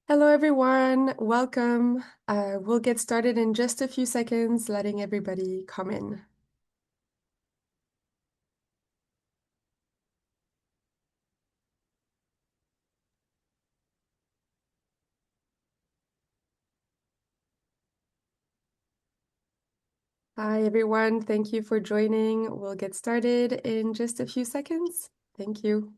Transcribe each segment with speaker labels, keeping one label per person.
Speaker 1: Hello, everyone. Welcome. We'll get started in just a few seconds, letting everybody come in. Hi, everyone. Thank you for joining. We'll get started in just a few seconds. Thank you.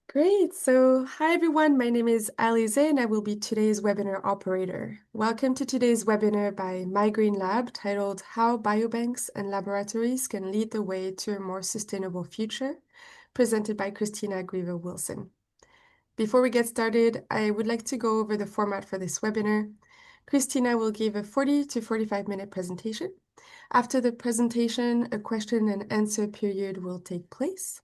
Speaker 1: Great. So, hi, everyone. My name is Alize, and I will be today's webinar operator. Welcome to today's webinar by Migraine Lab titled How Biobanks and Laboratories Can Lead the Way to a More Sustainable Future, presented by Christina Grieve-Wilson. Before we get started, I would like to go over the format for this webinar. Christina will give a 40 to 45-minute presentation. After the presentation, a question and answer period will take place.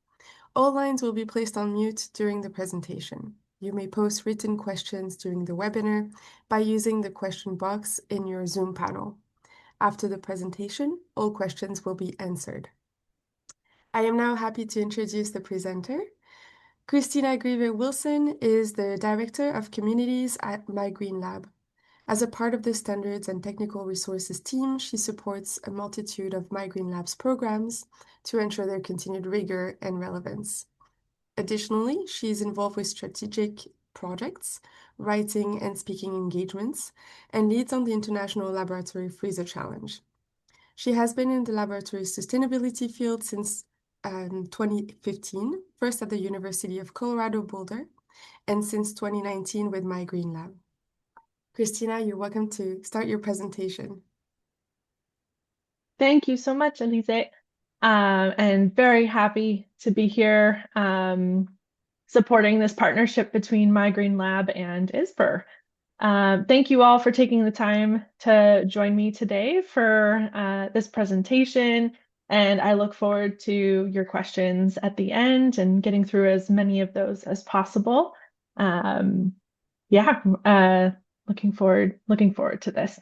Speaker 1: All lines will be placed on mute during the presentation. You may post written questions during the webinar by using the question box in your Zoom panel. After the presentation, all questions will be answered. I am now happy to introduce the presenter. Christina Grieve-Wilson is the Director of Communities at Migraine Lab. As a part of the Standards and Technical Resources team, she supports a multitude of Migraine Lab's programs to ensure their continued rigor and relevance. Additionally, she is involved with strategic projects, writing and speaking engagements, and leads on the International Laboratory Freezer Challenge. She has been in the laboratory sustainability field since 2015, first at the University of Colorado Boulder, and since 2019 with Migraine Lab. Christina, you're welcome to start your presentation.
Speaker 2: Thank you so much, Elise. And very happy to be here supporting this partnership between Migraine Lab and ISBR. Thank you all for taking the time to join me today for this presentation. And I look forward to your questions at the end and getting through as many of those as possible. Looking forward to this.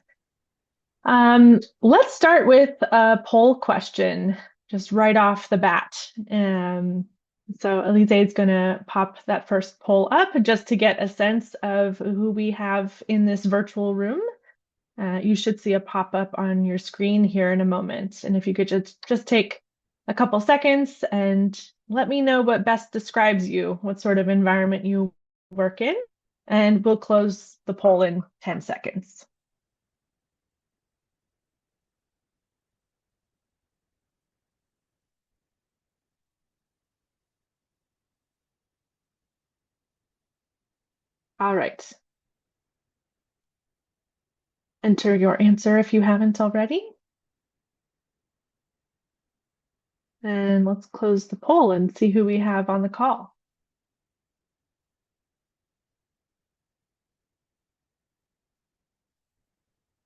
Speaker 2: Let's start with a poll question just right off the bat. So Elise is going to pop that first poll up just to get a sense of who we have in this virtual room. You should see a pop-up on your screen here in a moment. And if you could just take a couple seconds and let me know what best describes you, what sort of environment you work in, and we'll close the poll in 10 seconds. All right. Enter your answer if you haven't already. And let's close the poll and see who we have on the call.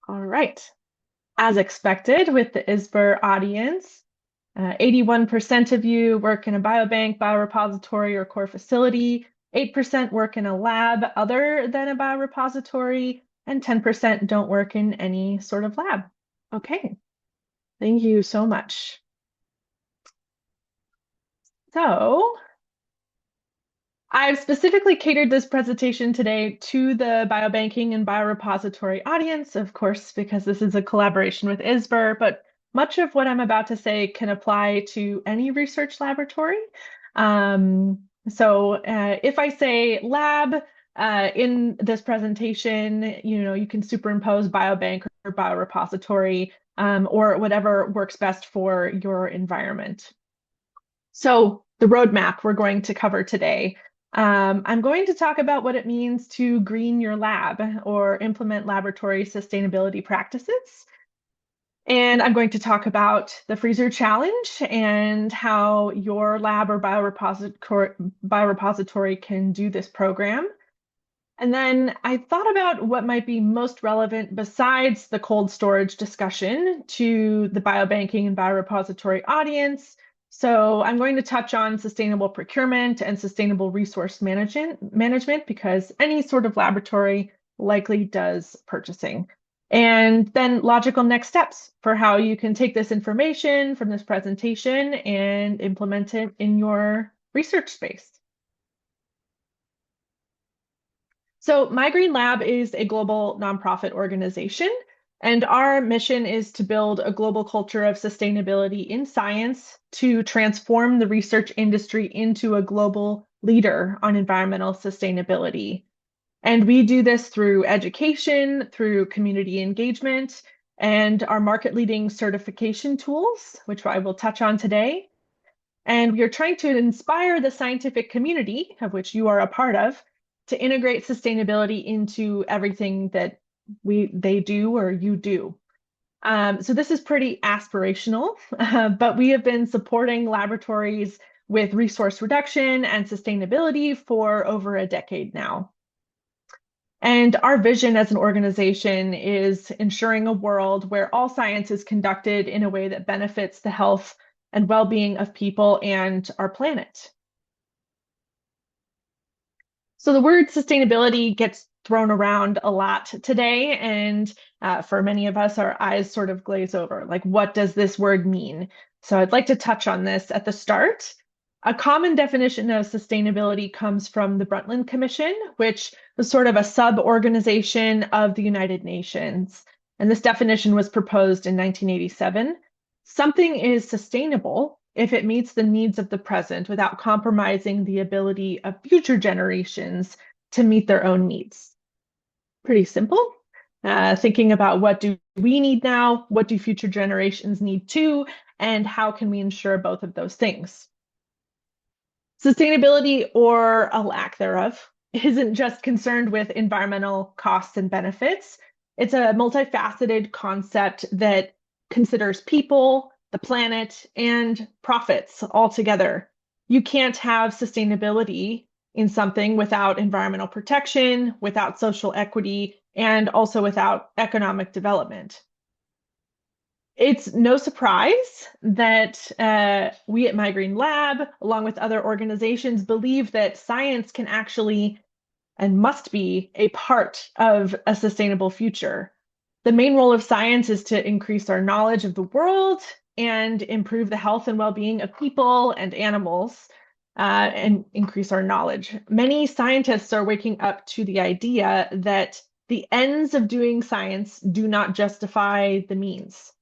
Speaker 2: All right. As expected with the ISBR audience, 81% of you work in a biobank, biorepository, or core facility, 8% work in a lab other than a biorepository, and 10% don't work in any sort of lab. Okay, thank you so much. So I've specifically catered this presentation today to the biobanking and biorepository audience, of course, because this is a collaboration with ISBR, but much of what I'm about to say can apply to any research laboratory. If I say lab in this presentation, you can superimpose biobank or biorepository or whatever works best for your environment. So the roadmap we're going to cover today. I'm going to talk about what it means to green your lab or implement laboratory sustainability practices. And I'm going to talk about the freezer challenge and how your lab or biorepository can do this program. And then I thought about what might be most relevant besides the cold storage discussion to the biobanking and biorepository audience. So I'm going to touch on sustainable procurement and sustainable resource management because any sort of laboratory likely does purchasing. And then logical next steps for how you can take this information from this presentation and implement it in your research space. So My Green Lab is a global nonprofit organization, and our mission is to build a global culture of sustainability in science to transform the research industry into a global leader on environmental sustainability. And we do this through education, through community engagement, and our market-leading certification tools, which I will touch on today. And we are trying to inspire the scientific community, of which you are a part of, to integrate sustainability into everything that they do or you do. So this is pretty aspirational, but we have been supporting laboratories with resource reduction and sustainability for over a decade now. And our vision as an organization is ensuring a world where all science is conducted in a way that benefits the health and well-being of people and our planet. So the word sustainability gets thrown around a lot today, and for many of us, our eyes sort of glaze over. Like, what does this word mean? So I'd like to touch on this at the start. A common definition of sustainability comes from the Brundtland Commission, which was sort of a sub-organization of the United Nations. And this definition was proposed in 1987. Something is sustainable if it meets the needs of the present without compromising the ability of future generations to meet their own needs. Pretty simple. Thinking about what do we need now, what do future generations need too, and how can we ensure both of those things? Sustainability, or a lack thereof, isn't just concerned with environmental costs and benefits. It's a multifaceted concept that considers people, the planet, and profits all together. You can't have sustainability in something without environmental protection, without social equity, and also without economic development. It's no surprise that we at My Green Lab, along with other organizations, believe that science can actually and must be a part of a sustainable future. The main role of science is to increase our knowledge of the world and improve the health and well-being of people and animals, and increase our knowledge. Many scientists are waking up to the idea that the ends of doing science do not justify the means,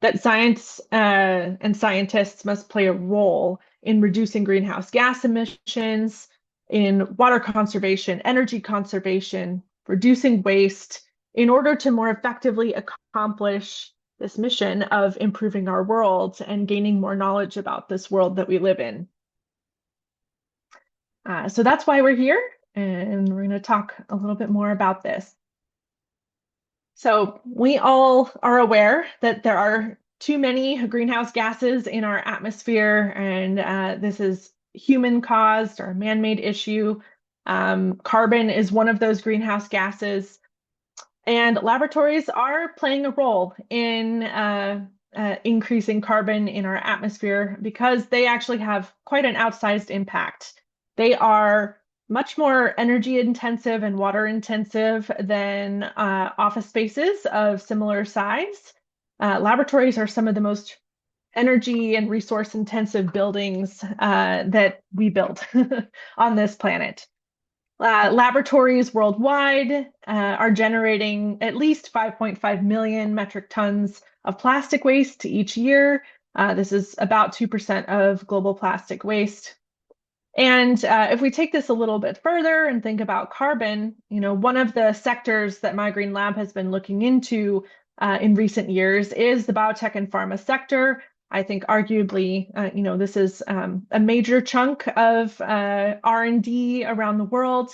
Speaker 2: that science and scientists must play a role in reducing greenhouse gas emissions, in water conservation, energy conservation, reducing waste, in order to more effectively accomplish this mission of improving our world and gaining more knowledge about this world that we live in. So that's why we're here, and we're going to talk a little bit more about this. So we all are aware that there are too many greenhouse gases in our atmosphere, and this is human-caused or man-made issue. Carbon is one of those greenhouse gases, and laboratories are playing a role in increasing carbon in our atmosphere because they actually have quite an outsized impact. They are much more energy intensive and water intensive than office spaces of similar size. Laboratories are some of the most energy and resource intensive buildings that we build on this planet. Laboratories worldwide are generating at least 5.5 million metric tons of plastic waste each year. This is about 2% of global plastic waste. And if we take this a little bit further and think about carbon, one of the sectors that My Green Lab has been looking into in recent years is the biotech and pharma sector. I think arguably, this is a major chunk of R&D around the world.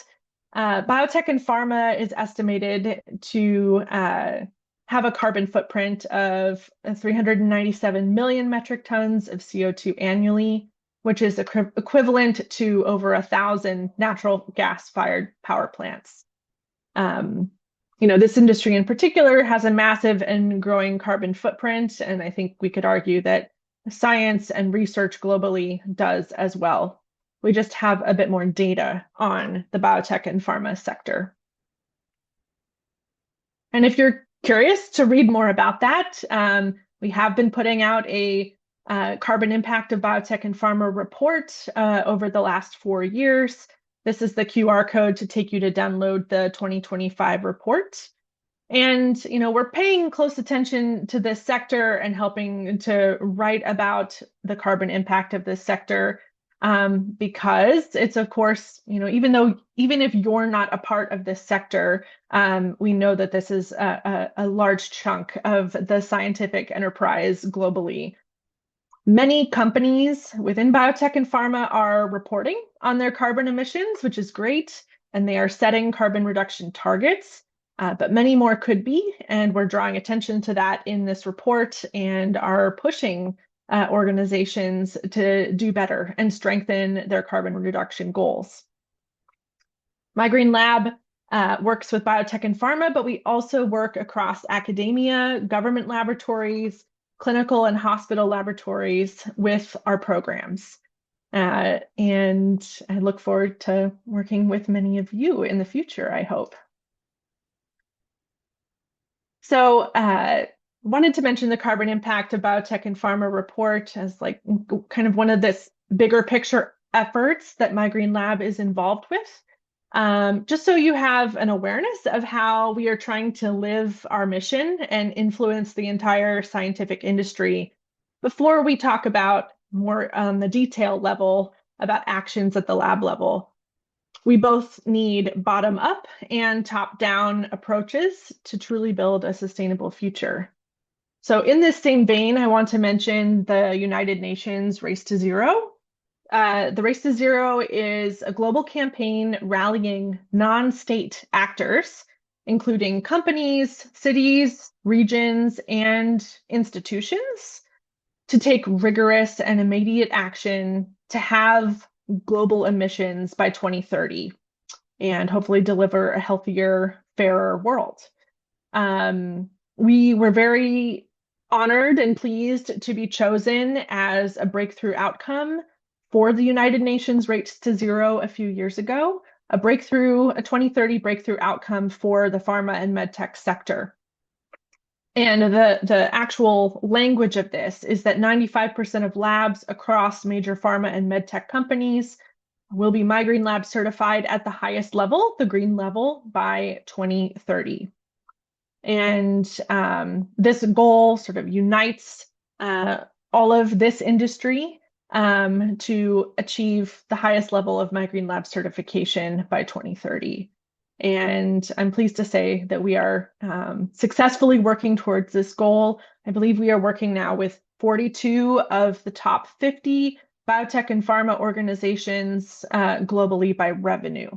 Speaker 2: Biotech and pharma is estimated to have a carbon footprint of 397 million metric tons of CO2 annually, which is equivalent to over 1,000 natural gas-fired power plants. This industry in particular has a massive and growing carbon footprint, and I think we could argue that science and research globally does as well. We just have a bit more data on the biotech and pharma sector. And if you're curious to read more about that, we have been putting out a carbon impact of biotech and pharma report over the last 4 years. This is the QR code to take you to download the 2025 report. And, we're paying close attention to this sector and helping to write about the carbon impact of this sector, because it's, of course, even if you're not a part of this sector, we know that this is a large chunk of the scientific enterprise globally. Many companies within biotech and pharma are reporting on their carbon emissions, which is great, and they are setting carbon reduction targets. But many more could be, and we're drawing attention to that in this report and are pushing organizations to do better and strengthen their carbon reduction goals. My Green Lab works with biotech and pharma, but we also work across academia, government laboratories, clinical and hospital laboratories with our programs. And I look forward to working with many of you in the future, I hope. So wanted to mention the carbon impact of biotech and pharma report as like kind of one of this bigger picture efforts that My Green Lab is involved with. Just so you have an awareness of how we are trying to live our mission and influence the entire scientific industry before we talk about more on the detail level about actions at the lab level. We both need bottom up and top down approaches to truly build a sustainable future. So in this same vein, I want to mention the United Nations Race to Zero. The Race to Zero is a global campaign rallying non-state actors, including companies, cities, regions, and institutions, to take rigorous and immediate action to have global emissions by 2030 and hopefully deliver a healthier, fairer world. We were very honored and pleased to be chosen as a breakthrough outcome for the United Nations Race to Zero a few years ago, a 2030 breakthrough outcome for the pharma and medtech sector. And the actual language of this is that 95% of labs across major pharma and medtech companies will be My Green Lab certified at the highest level, the green level, by 2030. And this goal sort of unites all of this industry to achieve the highest level of My Green Lab certification by 2030. And I'm pleased to say that we are successfully working towards this goal. I believe we are working now with 42 of the top 50 biotech and pharma organizations globally by revenue.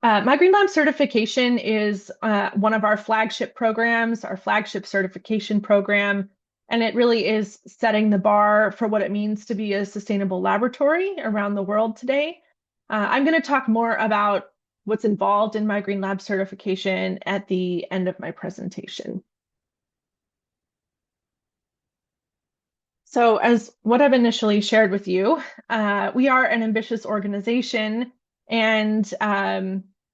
Speaker 2: My Green Lab certification is one of our flagship programs, our flagship certification program, and it really is setting the bar for what it means to be a sustainable laboratory around the world today. I'm going to talk more about what's involved in My Green Lab certification at the end of my presentation. So as what I've initially shared with you, we are an ambitious organization, and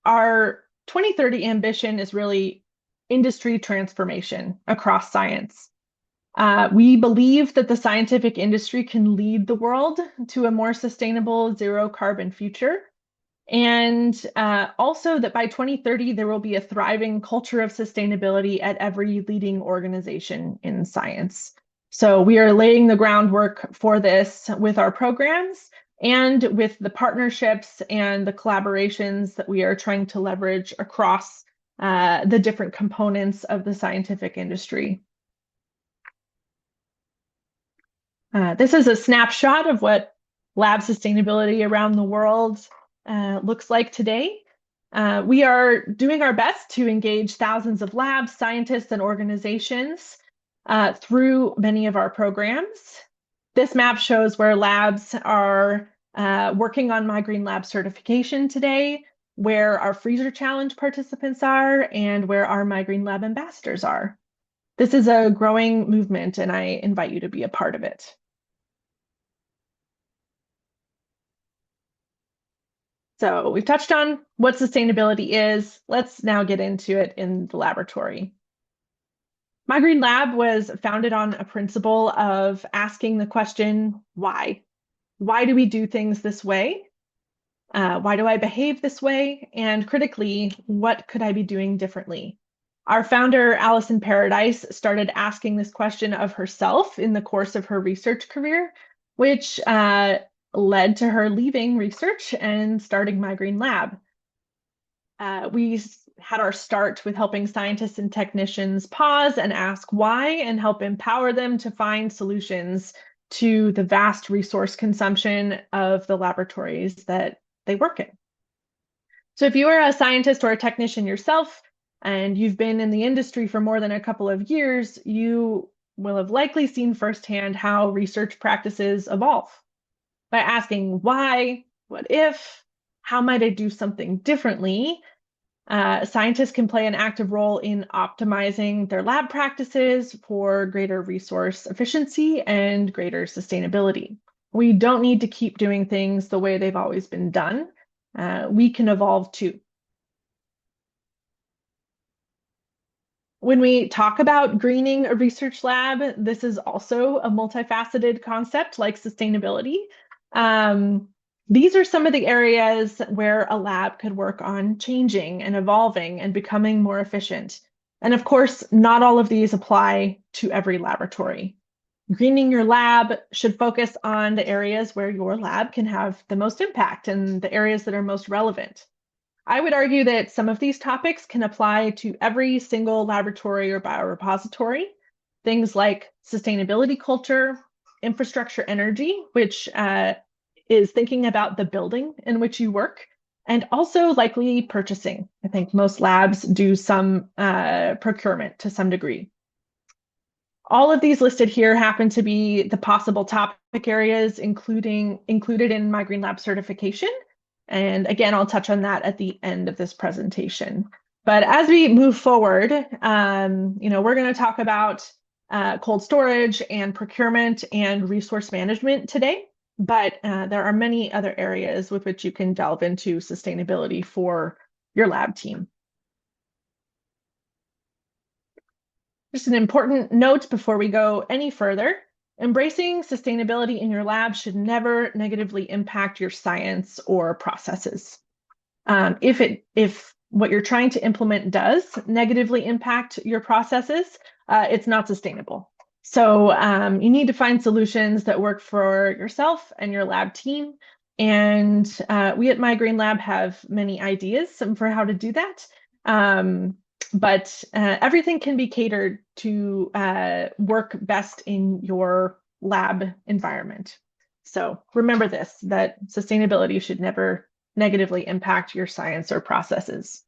Speaker 2: our 2030 ambition is really industry transformation across science. We believe that the scientific industry can lead the world to a more sustainable zero carbon future. And also that by 2030, there will be a thriving culture of sustainability at every leading organization in science. So we are laying the groundwork for this with our programs and with the partnerships and the collaborations that we are trying to leverage across the different components of the scientific industry. This is a snapshot of what lab sustainability around the world looks like today. We are doing our best to engage thousands of labs, scientists, and organizations through many of our programs. This map shows where labs are working on My Green Lab certification today, where our Freezer Challenge participants are, and where our My Green Lab ambassadors are. This is a growing movement, and I invite you to be a part of it. So we've touched on what sustainability is. Let's now get into it in the laboratory. My Green Lab was founded on a principle of asking the question, why? Why do we do things this way? Why do I behave this way? And critically, what could I be doing differently? Our founder, Alison Paradise, started asking this question of herself in the course of her research career, which led to her leaving research and starting My Green Lab. We had our start with helping scientists and technicians pause and ask why and help empower them to find solutions to the vast resource consumption of the laboratories that they work in. So if you are a scientist or a technician yourself, and you've been in the industry for more than a couple of years, you will have likely seen firsthand how research practices evolve by asking why, what if, how might I do something differently? Scientists can play an active role in optimizing their lab practices for greater resource efficiency and greater sustainability. We don't need to keep doing things the way they've always been done. We can evolve too. When we talk about greening a research lab, this is also a multifaceted concept like sustainability. Um, these are some of the areas where a lab could work on changing and evolving and becoming more efficient. And of course, not all of these apply to every laboratory. Greening your lab should focus on the areas where your lab can have the most impact and the areas that are most relevant. I would argue that some of these topics can apply to every single laboratory or biorepository. Things like sustainability culture, infrastructure energy, which is thinking about the building in which you work, and also likely purchasing. I think most labs do some procurement to some degree. All of these listed here happen to be the possible topic areas included in my Green Lab certification. And again, I'll touch on that at the end of this presentation. But as we move forward, we're going to talk about cold storage and procurement and resource management today. But there are many other areas with which you can delve into sustainability for your lab team. Just an important note before we go any further. Embracing sustainability in your lab should never negatively impact your science or processes. If what you're trying to implement does negatively impact your processes, it's not sustainable. So you need to find solutions that work for yourself and your lab team. And we at My Green Lab have many ideas for how to do that. But everything can be catered to work best in your lab environment. So remember this, that sustainability should never negatively impact your science or processes.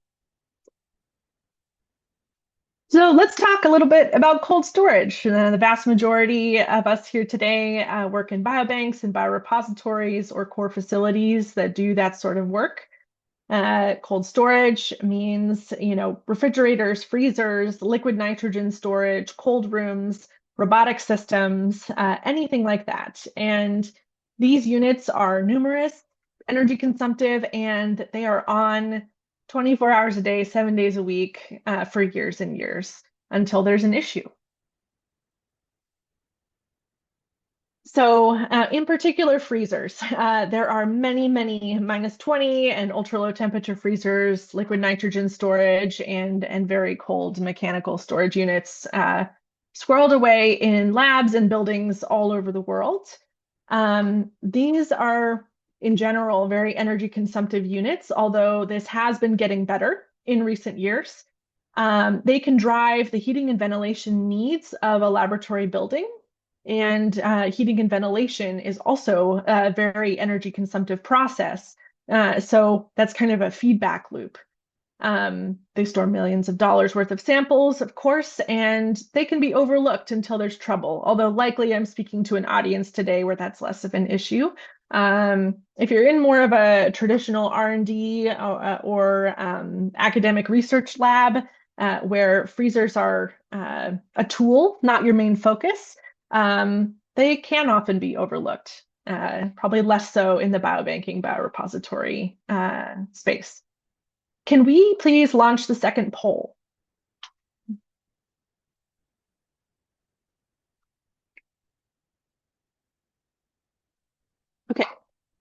Speaker 2: So let's talk a little bit about cold storage. The vast majority of us here today work in biobanks and biorepositories or core facilities that do that sort of work. Cold storage means, refrigerators, freezers, liquid nitrogen storage, cold rooms, robotic systems, anything like that. And these units are numerous, energy consumptive, and they are on 24 hours a day, 7 days a week for years and years until there's an issue. So in particular, freezers. There are many, many -20 and ultra low temperature freezers, liquid nitrogen storage, and very cold mechanical storage units squirreled away in labs and buildings all over the world. These are, in general, very energy consumptive units, although this has been getting better in recent years. They can drive the heating and ventilation needs of a laboratory building. And heating and ventilation is also a very energy consumptive process. So that's kind of a feedback loop. They store millions of dollars worth of samples, of course, and they can be overlooked until there's trouble. Although likely I'm speaking to an audience today where that's less of an issue. If you're in more of a traditional R&D or academic research lab where freezers are a tool, not your main focus, they can often be overlooked. probably less so in the biobanking biorepository space. Can we please launch the second poll? Okay.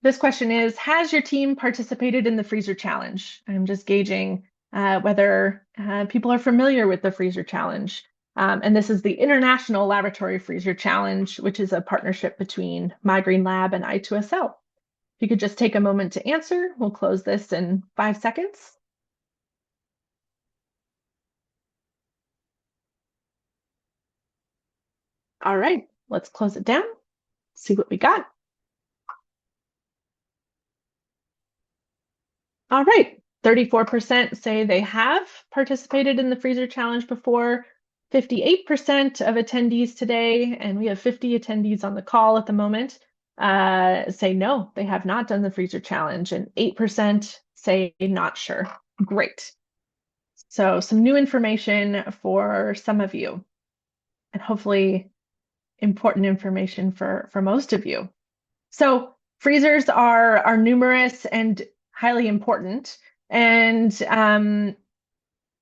Speaker 2: This question is, has your team participated in the freezer challenge? I'm just gauging whether people are familiar with the freezer challenge. And this is the International Laboratory Freezer Challenge, which is a partnership between Migraine Lab and I2SL. If you could just take a moment to answer, we'll close this in 5 seconds. All right, let's close it down, see what we got. All right, 34% say they have participated in the freezer challenge before, 58% of attendees today, and we have 50 attendees on the call at the moment, say no, they have not done the freezer challenge, and 8% say not sure. Great. So some new information for some of you, and hopefully important information for most of you. So freezers are numerous and highly important, and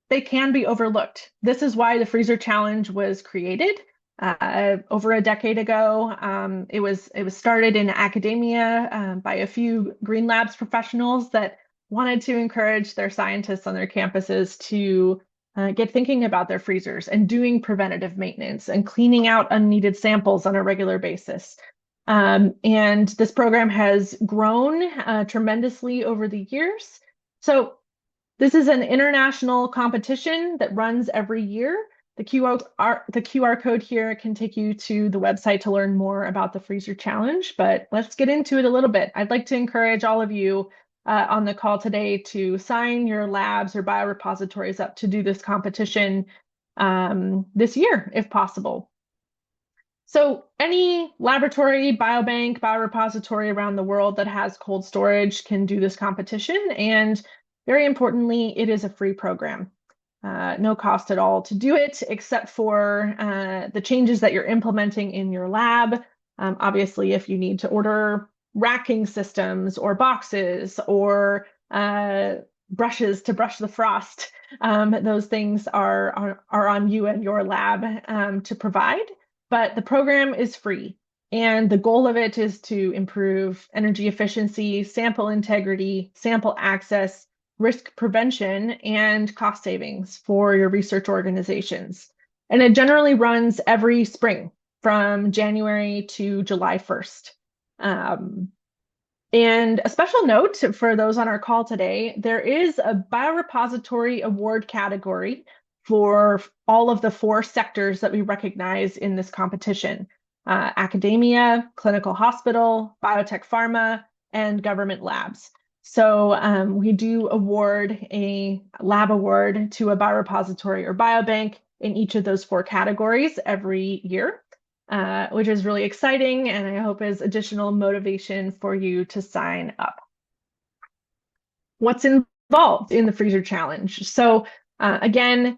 Speaker 2: they can be overlooked. This is why the freezer challenge was created over a decade ago. It was started in academia by a few Green Labs professionals that wanted to encourage their scientists on their campuses to get thinking about their freezers and doing preventative maintenance and cleaning out unneeded samples on a regular basis. And this program has grown tremendously over the years. So this is an international competition that runs every year. The QR code here can take you to the website to learn more about the Freezer Challenge, but let's get into it a little bit. I'd like to encourage all of you on the call today to sign your labs or biorepositories up to do this competition this year, if possible. So any laboratory, biobank, biorepository around the world that has cold storage can do this competition. And very importantly, it is a free program. No cost at all to do it, except for the changes that you're implementing in your lab. Obviously, if you need to order racking systems or boxes or brushes to brush the frost, those things are on you and your lab to provide. But the program is free. And the goal of it is to improve energy efficiency, sample integrity, sample access, risk prevention, and cost savings for your research organizations. And it generally runs every spring from January to July 1st. And a special note for those on our call today, there is a biorepository award category for all of the 4 sectors that we recognize in this competition: academia, clinical hospital, biotech pharma, and government labs. So we do award a lab award to a biorepository or biobank in each of those 4 categories every year. Which is really exciting, and I hope is additional motivation for you to sign up. What's involved in the Freezer Challenge? So again,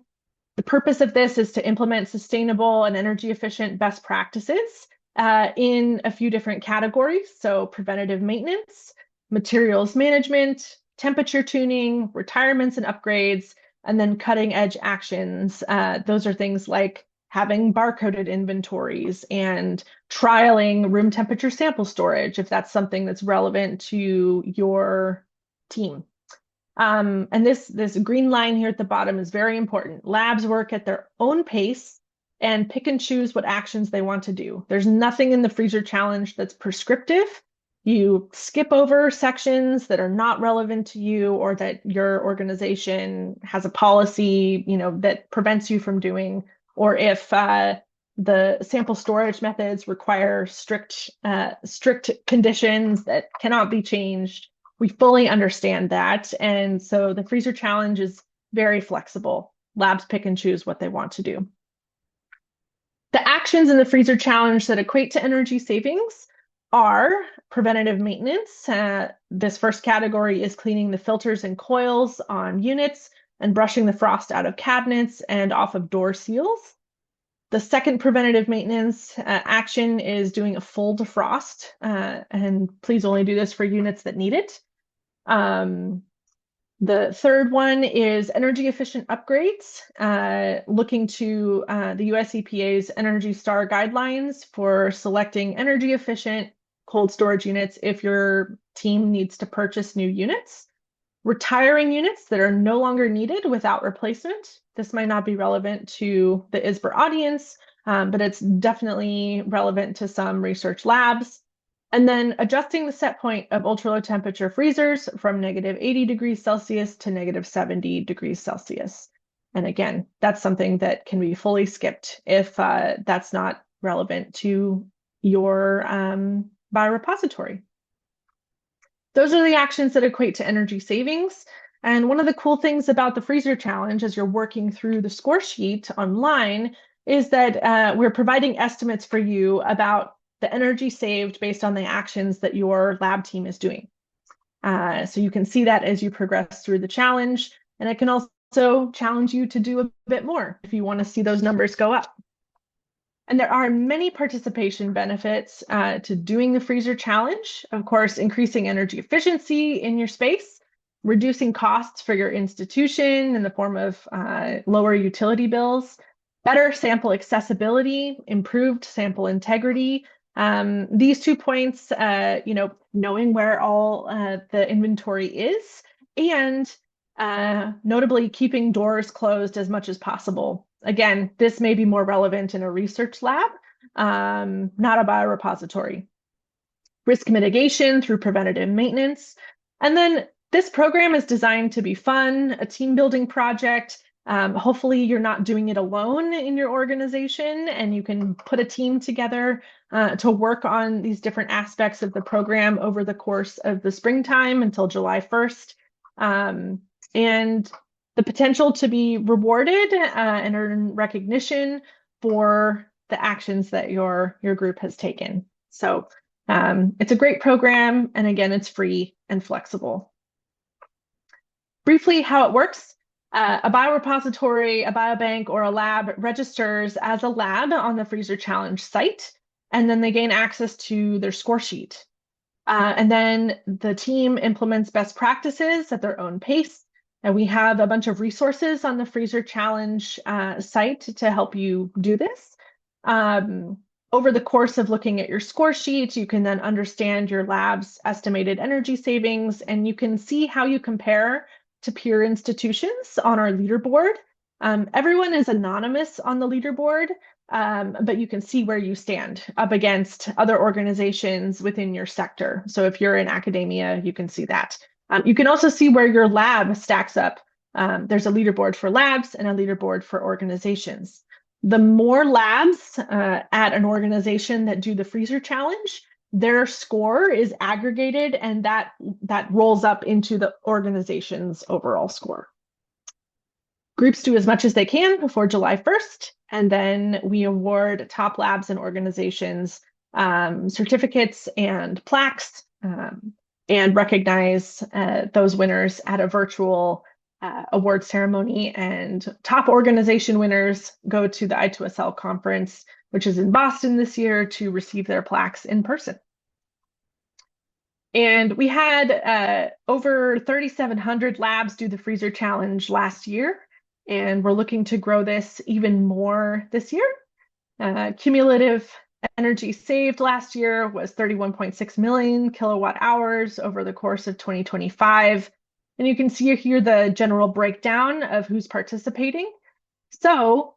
Speaker 2: the purpose of this is to implement sustainable and energy efficient best practices in a few different categories. So preventative maintenance, materials management, temperature tuning, retirements and upgrades, and then cutting edge actions. Those are things like having barcoded inventories and trialing room temperature sample storage, if that's something that's relevant to your team. And this green line here at the bottom is very important. Labs work at their own pace and pick and choose what actions they want to do. There's nothing in the Freezer Challenge that's prescriptive. You skip over sections that are not relevant to you or that your organization has a policy, that prevents you from doing, or if the sample storage methods require strict conditions that cannot be changed. We fully understand that. And so the Freezer Challenge is very flexible. Labs pick and choose what they want to do. The actions in the Freezer Challenge that equate to energy savings are preventative maintenance. This first category is cleaning the filters and coils on units and brushing the frost out of cabinets and off of door seals. The second preventative maintenance action is doing a full defrost, and please only do this for units that need it. Um, the third one is energy efficient upgrades, looking to the US EPA's Energy Star guidelines for selecting energy efficient cold storage units if your team needs to purchase new units. Retiring units that are no longer needed without replacement. This might not be relevant to the ISBR audience, but it's definitely relevant to some research labs. And then adjusting the set point of ultra low temperature freezers from -80 degrees Celsius to -70 degrees Celsius. And again, that's something that can be fully skipped if that's not relevant to your biorepository. Those are the actions that equate to energy savings. And one of the cool things about the freezer challenge as you're working through the score sheet online is that we're providing estimates for you about the energy saved based on the actions that your lab team is doing. So you can see that as you progress through the challenge, and it can also challenge you to do a bit more if you want to see those numbers go up. And there are many participation benefits to doing the freezer challenge. Of course, increasing energy efficiency in your space, reducing costs for your institution in the form of lower utility bills, better sample accessibility, improved sample integrity. These 2 points, knowing where all the inventory is, and notably keeping doors closed as much as possible. Again, this may be more relevant in a research lab, not a biorepository. Risk mitigation through preventative maintenance. And then this program is designed to be fun, a team building project. Hopefully you're not doing it alone in your organization, and you can put a team together to work on these different aspects of the program over the course of the springtime until July 1st. And the potential to be rewarded and earn recognition for the actions that your group has taken. So it's a great program, and again, it's free and flexible. Briefly, how it works. A biorepository, a biobank, or a lab registers as a lab on the Freezer Challenge site, and then they gain access to their score sheet. And then the team implements best practices at their own pace. And we have a bunch of resources on the Freezer Challenge site to help you do this. Over the course of looking at your score sheet, you can then understand your lab's estimated energy savings, and you can see how you compare to peer institutions on our leaderboard. Everyone is anonymous on the leaderboard, but you can see where you stand up against other organizations within your sector. So if you're in academia, you can see that. You can also see where your lab stacks up. There's a leaderboard for labs and a leaderboard for organizations. The more labs at an organization that do the freezer challenge, their score is aggregated, and that rolls up into the organization's overall score. Groups do as much as they can before July 1st, and then we award top labs and organizations certificates and plaques, and recognize those winners at a virtual award ceremony. And top organization winners go to the I2SL conference, which is in Boston this year, to receive their plaques in person. And we had over 3,700 labs do the freezer challenge last year, and we're looking to grow this even more this year. Cumulative energy saved last year was 31.6 million kilowatt hours over the course of 2025. And you can see here the general breakdown of who's participating. So,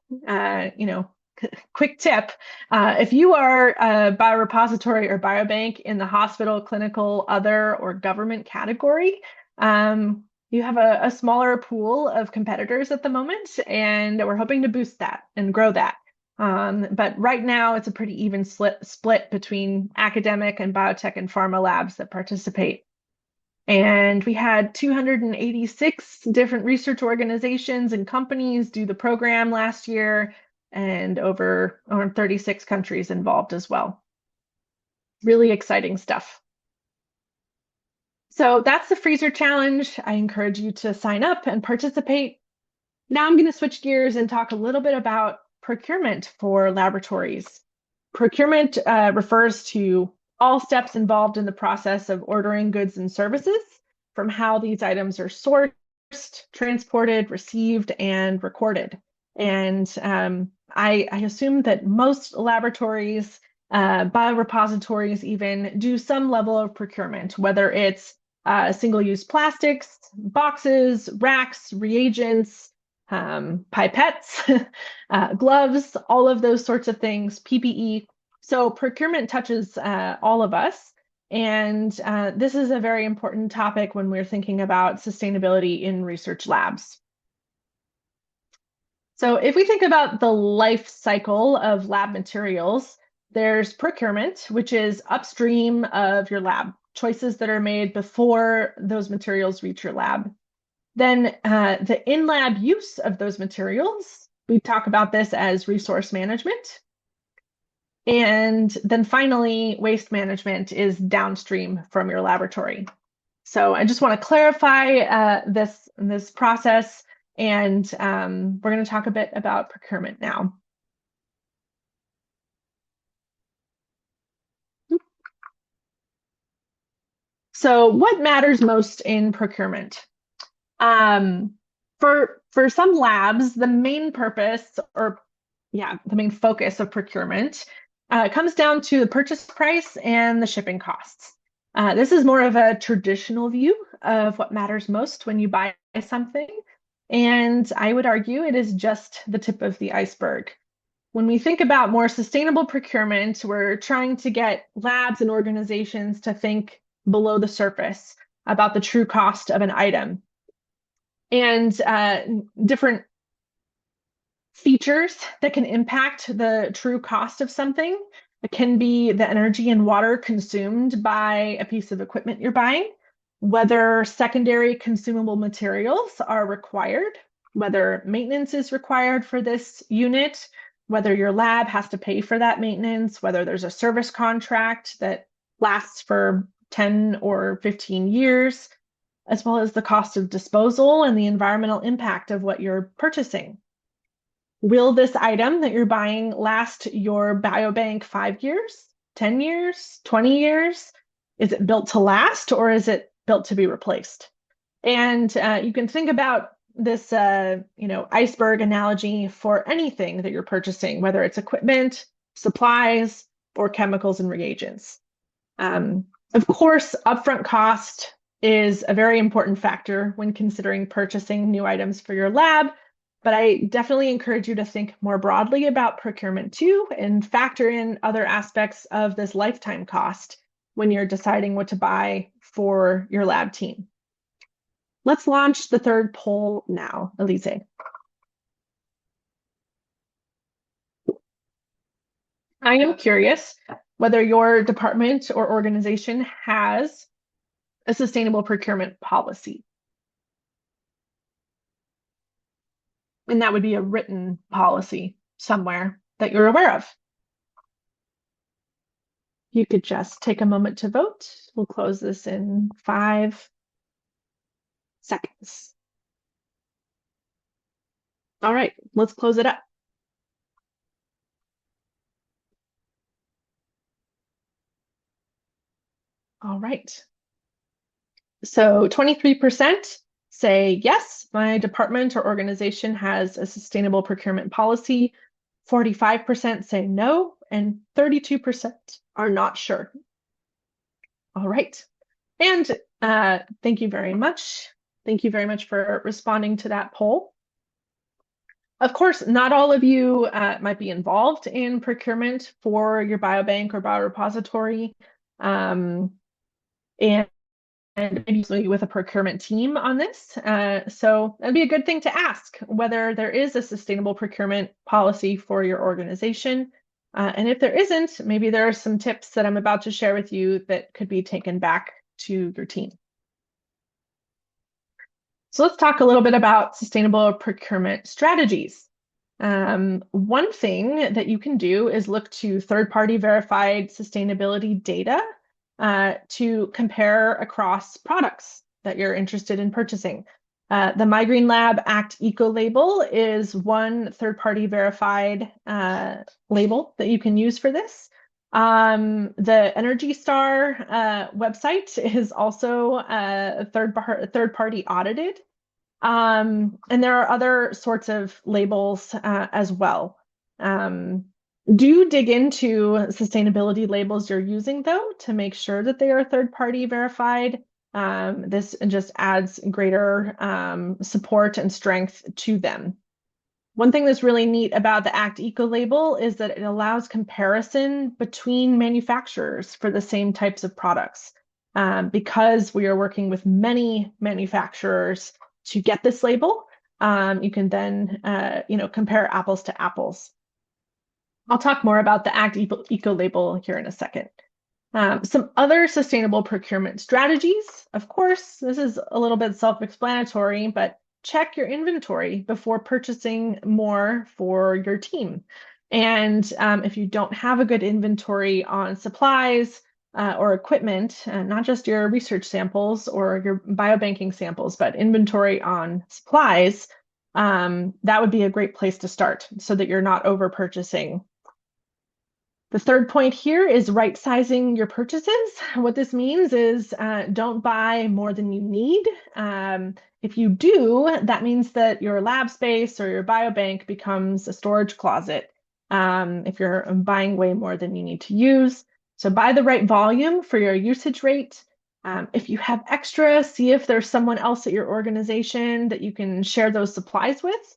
Speaker 2: quick tip, if you are a biorepository or biobank in the hospital, clinical, other, or government category, you have a smaller pool of competitors at the moment, and we're hoping to boost that and grow that. But right now, it's a pretty even split between academic and biotech and pharma labs that participate. And we had 286 different research organizations and companies do the program last year, and over 36 countries involved as well. Really exciting stuff. So that's the freezer challenge. I encourage you to sign up and participate. Now I'm going to switch gears and talk a little bit about procurement for laboratories. Procurement refers to all steps involved in the process of ordering goods and services, from how these items are sourced, transported, received, and recorded. And I assume that most laboratories, biorepositories even, do some level of procurement, whether it's single-use plastics, boxes, racks, reagents, pipettes, gloves, all of those sorts of things, PPE. So procurement touches all of us. And this is a very important topic when we're thinking about sustainability in research labs. So if we think about the life cycle of lab materials, there's procurement, which is upstream of your lab, choices that are made before those materials reach your lab. Then the in-lab use of those materials, we talk about this as resource management. And then finally, waste management is downstream from your laboratory. So I just want to clarify this process, and we're going to talk a bit about procurement now. So what matters most in procurement? For some labs, the main purpose, or the main focus of procurement comes down to the purchase price and the shipping costs. This is more of a traditional view of what matters most when you buy something. And I would argue it is just the tip of the iceberg. When we think about more sustainable procurement, we're trying to get labs and organizations to think below the surface about the true cost of an item. And different features that can impact the true cost of something. It can be the energy and water consumed by a piece of equipment you're buying, whether secondary consumable materials are required, whether maintenance is required for this unit, whether your lab has to pay for that maintenance, whether there's a service contract that lasts for 10 or 15 years, as well as the cost of disposal and the environmental impact of what you're purchasing. Will this item that you're buying last your biobank 5 years, 10 years, 20 years? Is it built to last, or is it built to be replaced? And you can think about this iceberg analogy for anything that you're purchasing, whether it's equipment, supplies, or chemicals and reagents. Of course, upfront cost is a very important factor when considering purchasing new items for your lab, but I definitely encourage you to think more broadly about procurement too, and factor in other aspects of this lifetime cost when you're deciding what to buy for your lab team. Let's launch the third poll now, Elise. I am curious whether your department or organization has a sustainable procurement policy. And that would be a written policy somewhere that you're aware of. You could just take a moment to vote. We'll close this in 5 seconds. All right, let's close it up. All right. So 23% say yes, my department or organization has a sustainable procurement policy. 45% say no, and 32% are not sure. All right. And thank you very much. Thank you very much for responding to that poll. Of course, not all of you might be involved in procurement for your biobank or biorepository. And usually with a procurement team on this. So that'd be a good thing to ask, whether there is a sustainable procurement policy for your organization. And if there isn't, maybe there are some tips that I'm about to share with you that could be taken back to your team. So let's talk a little bit about sustainable procurement strategies. One thing that you can do is look to third-party verified sustainability data to compare across products that you're interested in purchasing. The My Green Lab Act Eco Label is one third-party verified label that you can use for this. The Energy Star website is also third-party audited. And there are other sorts of labels as well. Do dig into sustainability labels you're using, though, to make sure that they are third-party verified. This just adds greater support and strength to them. One thing that's really neat about the ACT Eco label is that it allows comparison between manufacturers for the same types of products. Because we are working with many manufacturers to get this label, you can then compare apples to apples. I'll talk more about the ACT Eco label here in a second. Some other sustainable procurement strategies. Of course, this is a little bit self-explanatory, but check your inventory before purchasing more for your team. And if you don't have a good inventory on supplies or equipment, not just your research samples or your biobanking samples, but inventory on supplies, that would be a great place to start so that you're not over purchasing. The third point here is right sizing your purchases. What this means is don't buy more than you need. If you do, that means that your lab space or your biobank becomes a storage closet if you're buying way more than you need to use. So buy the right volume for your usage rate. If you have extra, see if there's someone else at your organization that you can share those supplies with.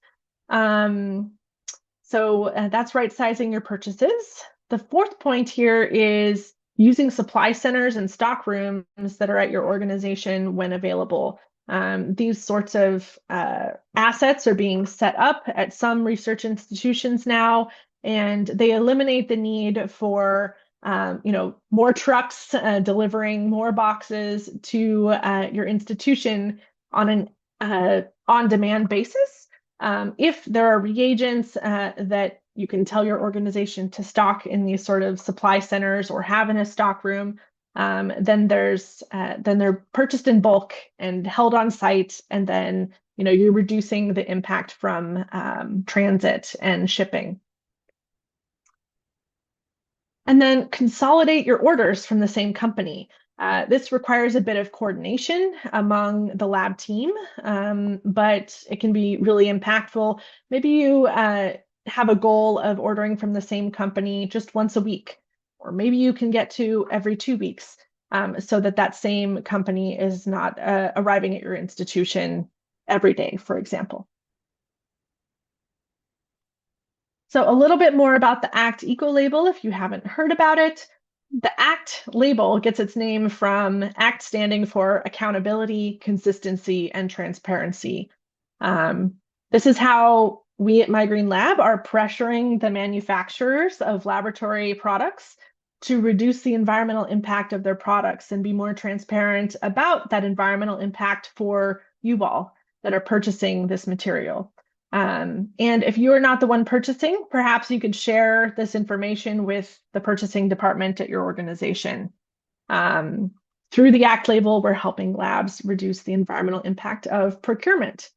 Speaker 2: So that's right sizing your purchases. The fourth point here is using supply centers and stock rooms that are at your organization when available. These sorts of assets are being set up at some research institutions now, and they eliminate the need for more trucks delivering more boxes to your institution on an on-demand basis. If there are reagents that you can tell your organization to stock in these sort of supply centers or have in a stock room, then they're purchased in bulk and held on site, and then you're reducing the impact from transit and shipping. And then consolidate your orders from the same company. This requires a bit of coordination among the lab team, but it can be really impactful. Maybe you have a goal of ordering from the same company just once a week, or maybe you can get to every 2 weeks so that same company is not arriving at your institution every day, for example. So a little bit more about the ACT Eco label if you haven't heard about it. The ACT label gets its name from ACT standing for accountability, consistency, and transparency. This is how we at My Green Lab are pressuring the manufacturers of laboratory products to reduce the environmental impact of their products and be more transparent about that environmental impact for you all that are purchasing this material. And if you are not the one purchasing, perhaps you could share this information with the purchasing department at your organization. Through the ACT label, we're helping labs reduce the environmental impact of procurement.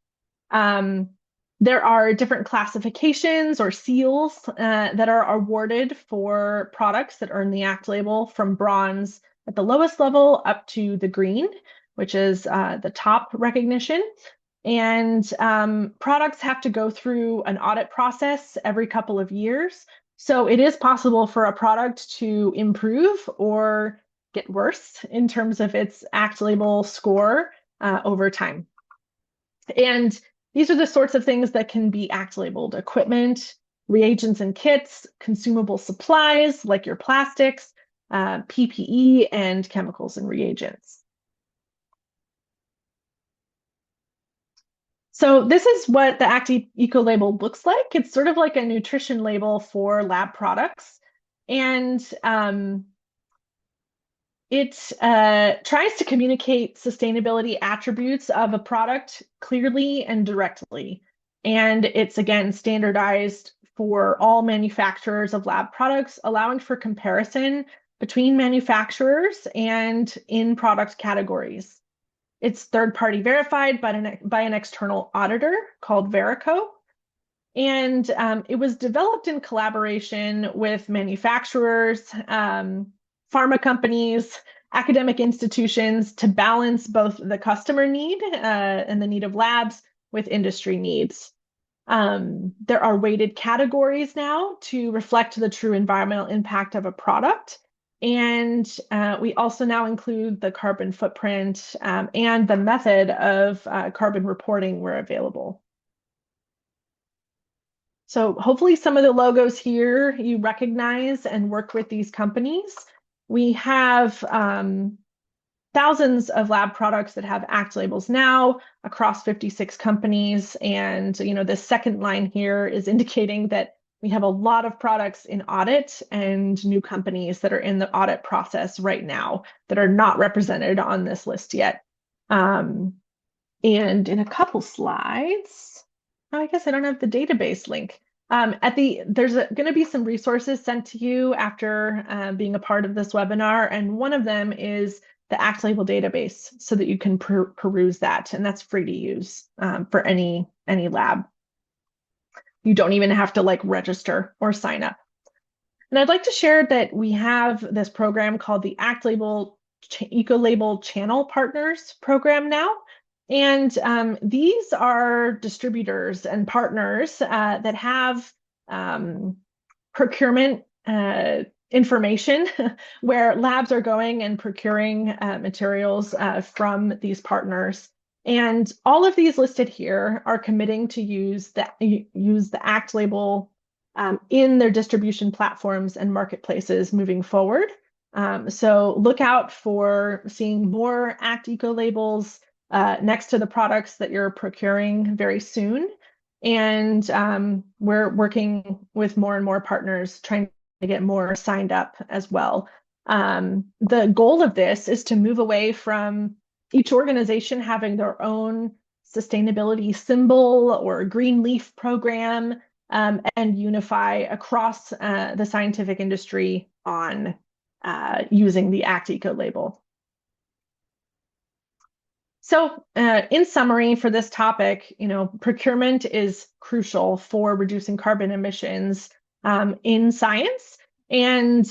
Speaker 2: There are different classifications or seals that are awarded for products that earn the ACT label, from bronze at the lowest level up to the green, which is the top recognition. And products have to go through an audit process every couple of years. So it is possible for a product to improve or get worse in terms of its ACT label score over time. And these are the sorts of things that can be ACT labeled: equipment, reagents and kits, consumable supplies like your plastics, PPE, and chemicals and reagents. So this is what the ACT Eco label looks like. It's sort of like a nutrition label for lab products. And it tries to communicate sustainability attributes of a product clearly and directly. And it's, again, standardized for all manufacturers of lab products, allowing for comparison between manufacturers and in product categories. It's third-party verified by an external auditor called Verico. And it was developed in collaboration with manufacturers, pharma companies, academic institutions to balance both the customer need and the need of labs with industry needs. There are weighted categories now to reflect the true environmental impact of a product. And we also now include the carbon footprint and the method of carbon reporting where available. So hopefully some of the logos here you recognize and work with these companies. We have thousands of lab products that have ACT labels now across 56 companies. And this second line here is indicating that we have a lot of products in audit and new companies that are in the audit process right now that are not represented on this list yet. And in a couple slides, I guess I don't have the database link. There's going to be some resources sent to you after being a part of this webinar, and one of them is the ACT label database so that you can peruse that, and that's free to use for any lab. You don't even have to register or sign up. And I'd like to share that we have this program called the ACT Label Eco-Label Channel Partners program now. And these are distributors and partners that have procurement information where labs are going and procuring materials from these partners. And all of these listed here are committing to use the ACT label in their distribution platforms and marketplaces moving forward. So look out for seeing more ACT eco labels next to the products that you're procuring very soon. And we're working with more and more partners trying to get more signed up as well. The goal of this is to move away from each organization having their own sustainability symbol or green leaf program and unify across the scientific industry on using the ACT eco label. So in summary for this topic, procurement is crucial for reducing carbon emissions in science. And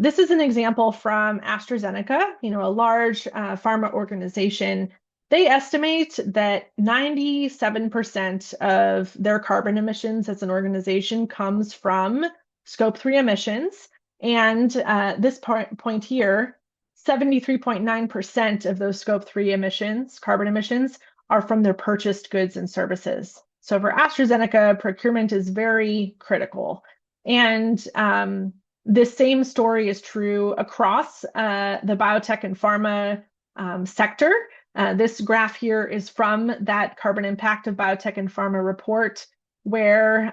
Speaker 2: this is an example from AstraZeneca, a large pharma organization. They estimate that 97% of their carbon emissions as an organization comes from scope 3 emissions. And this point here, 73.9% of those scope 3 emissions, carbon emissions, are from their purchased goods and services. So for AstraZeneca, procurement is very critical. And this same story is true across the biotech and pharma sector. This graph here is from that carbon impact of biotech and pharma report, where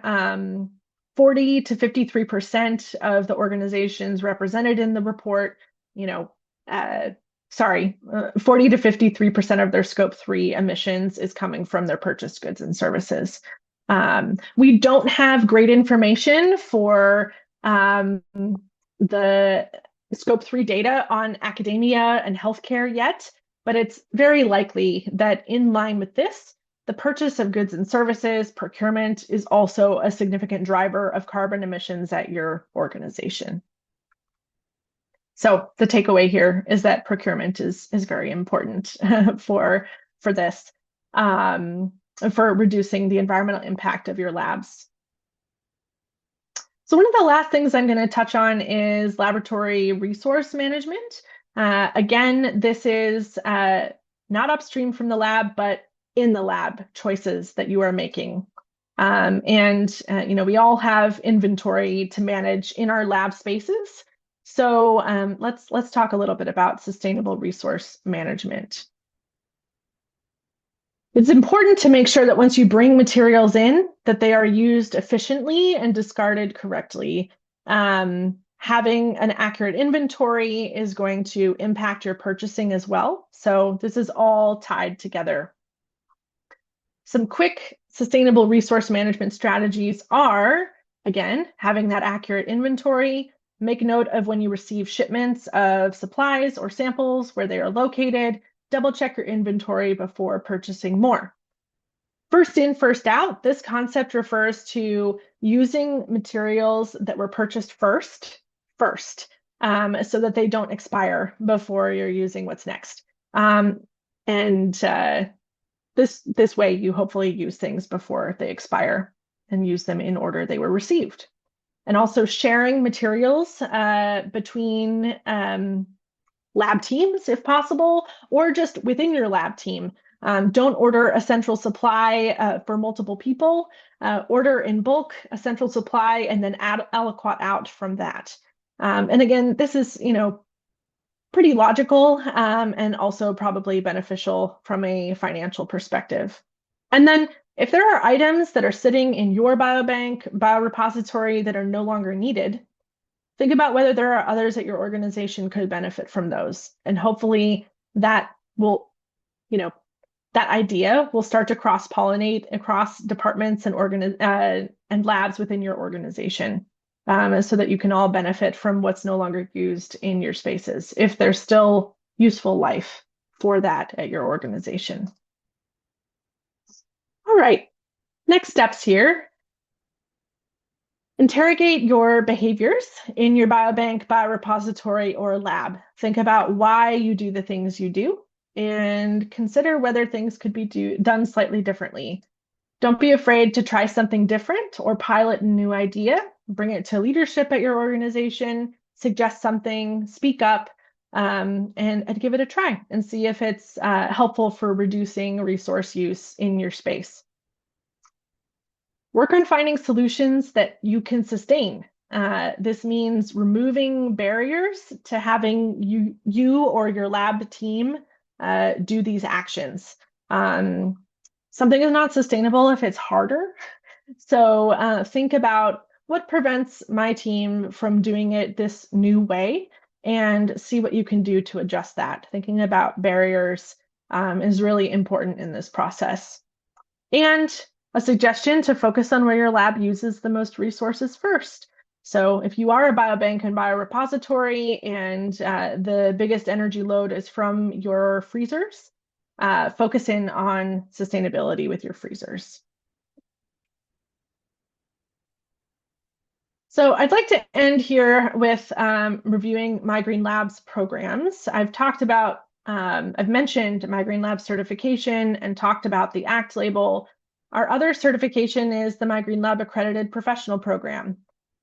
Speaker 2: 40 to 53% of the organizations represented in the report, 40 to 53% of their scope 3 emissions is coming from their purchased goods and services. We don't have great information for the scope 3 data on academia and healthcare yet, but it's very likely that in line with this, the purchase of goods and services, procurement, is also a significant driver of carbon emissions at your organization. So the takeaway here is that procurement is very important for this, for reducing the environmental impact of your labs. So one of the last things I'm going to touch on is laboratory resource management. Again, this is not upstream from the lab, but in the lab choices that you are making. We all have inventory to manage in our lab spaces. So let's talk a little bit about sustainable resource management. It's important to make sure that once you bring materials in, that they are used efficiently and discarded correctly. Having an accurate inventory is going to impact your purchasing as well. So this is all tied together. Some quick sustainable resource management strategies are, again, having that accurate inventory. Make note of when you receive shipments of supplies or samples, where they are located. double check your inventory before purchasing more. First in, first out, this concept refers to using materials that were purchased first, so that they don't expire before you're using what's next. And this way, you hopefully use things before they expire and use them in order they were received. And also sharing materials between lab teams, if possible, or just within your lab team. Don't order a central supply for multiple people. Order in bulk a central supply and then add aliquot out from that. And again, this is, pretty logical and also probably beneficial from a financial perspective. And then if there are items that are sitting in your biobank, biorepository that are no longer needed, think about whether there are others at your organization could benefit from those. And hopefully that will, that idea will start to cross-pollinate across departments and labs within your organization, so that you can all benefit from what's no longer used in your spaces, if there's still useful life for that at your organization. All right, next steps here. Interrogate your behaviors in your biobank, biorepository, or lab. Think about why you do the things you do and consider whether things could be done slightly differently. Don't be afraid to try something different or pilot a new idea. Bring it to leadership at your organization, suggest something, speak up, and give it a try and see if it's helpful for reducing resource use in your space. Work on finding solutions that you can sustain. This means removing barriers to having you or your lab team do these actions. Something is not sustainable if it's harder. So think about what prevents my team from doing it this new way and see what you can do to adjust that. Thinking about barriers is really important in this process. And a suggestion to focus on where your lab uses the most resources first. So if you are a biobank and biorepository and the biggest energy load is from your freezers, focus in on sustainability with your freezers. So I'd like to end here with reviewing MyGreenLab's programs. I've mentioned MyGreenLab certification and talked about the ACT label. Our other certification is the MyGreenLab Accredited Professional Program,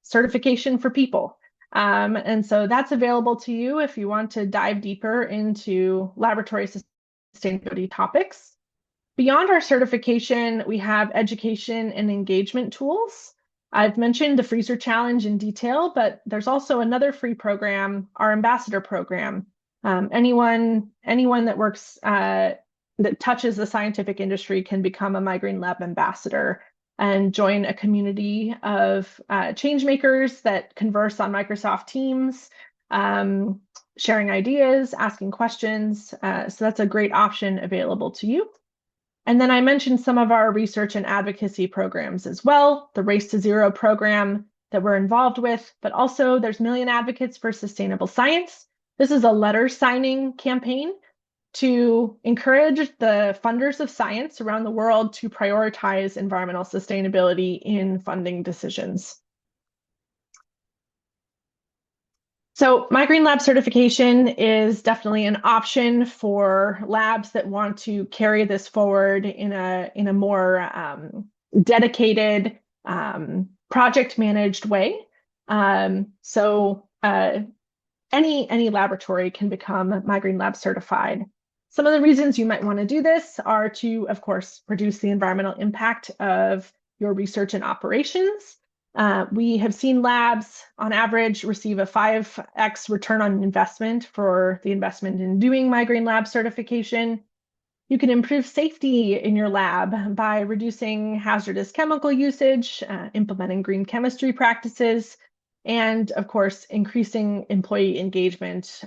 Speaker 2: certification for people. And so that's available to you if you want to dive deeper into laboratory sustainability topics. Beyond our certification, we have education and engagement tools. I've mentioned the Freezer Challenge in detail, but there's also another free program, our Ambassador Program. Anyone that works that touches the scientific industry can become a MyGreenLab ambassador and join a community of change makers that converse on Microsoft Teams, sharing ideas, asking questions. So that's a great option available to you. And then I mentioned some of our research and advocacy programs as well, the Race to Zero program that we're involved with, but also there's Million Advocates for Sustainable Science. This is a letter signing campaign to encourage the funders of science around the world to prioritize environmental sustainability in funding decisions. So MyGreenLab certification is definitely an option for labs that want to carry this forward in a more dedicated, project managed way. So any laboratory can become MyGreenLab certified. Some of the reasons you might want to do this are to, of course, reduce the environmental impact of your research and operations. We have seen labs on average receive a 5x return on investment for the investment in doing MyGreenLab certification. You can improve safety in your lab by reducing hazardous chemical usage, implementing green chemistry practices, and of course, increasing employee engagement